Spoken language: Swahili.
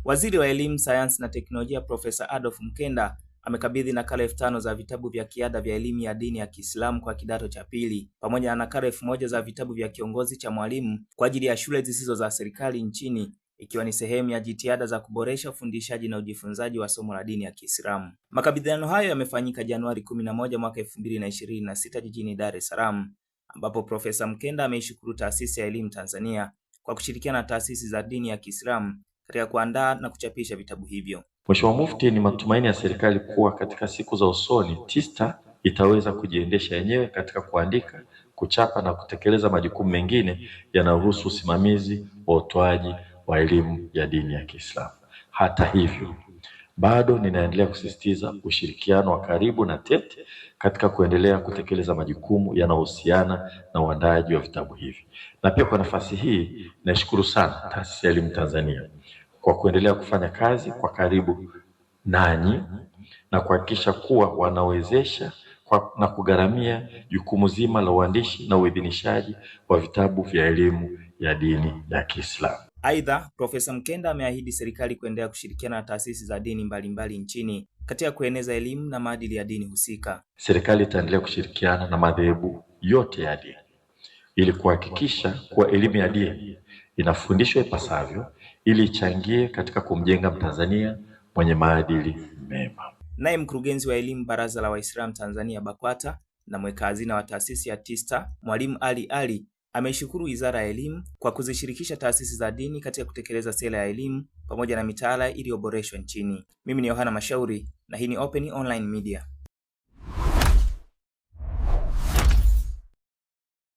Waziri wa Elimu, Sayansi na Teknolojia Profesa Adolf Mkenda amekabidhi nakala 5,000 za vitabu vya kiada vya elimu ya dini ya Kiislamu kwa kidato cha pili pamoja na nakala 1,000 za vitabu vya kiongozi cha mwalimu kwa ajili ya shule zisizo za serikali nchini, ikiwa ni sehemu ya jitihada za kuboresha ufundishaji na ujifunzaji wa somo la dini ya Kiislamu. Makabidhiano hayo yamefanyika Januari 11 mwaka 2026 jijini Dar es Salaam, ambapo Profesa Mkenda ameishukuru Taasisi ya Elimu Tanzania kwa kushirikiana na taasisi za dini ya Kiislamu katika kuandaa na kuchapisha vitabu hivyo. Mheshimiwa Mufti, ni matumaini ya serikali kuwa katika siku za usoni TISTA itaweza kujiendesha yenyewe katika kuandika, kuchapa na kutekeleza majukumu mengine yanayohusu usimamizi wa utoaji wa elimu ya dini ya Kiislamu. Hata hivyo, bado ninaendelea kusisitiza ushirikiano wa karibu na TET katika kuendelea kutekeleza majukumu yanayohusiana na uandaaji wa vitabu hivi. Na pia kwa nafasi hii nashukuru sana Taasisi ya Elimu Tanzania kwa kuendelea kufanya kazi kwa karibu nanyi na kuhakikisha kuwa wanawezesha na kugharamia jukumu zima la uandishi na uidhinishaji wa vitabu vya elimu ya dini ya Kiislamu. Aidha, Profesa Mkenda ameahidi serikali kuendelea kushirikiana na taasisi za dini mbalimbali nchini katika kueneza elimu na maadili ya dini husika. Serikali itaendelea kushirikiana na madhehebu yote ya dini ili kuhakikisha kuwa elimu ya dini inafundishwa ipasavyo ili ichangie katika kumjenga Mtanzania mwenye maadili mema. Naye mkurugenzi wa elimu Baraza la Waislamu Tanzania BAKWATA na mweka hazina wa taasisi ya TISTA, Mwalimu Ali ameishukuru Wizara ya Elimu kwa kuzishirikisha taasisi za dini katika kutekeleza sera ya elimu pamoja na mitaala iliyoboreshwa nchini. Mimi ni Yohana Mashauri na hii ni Open Online Media.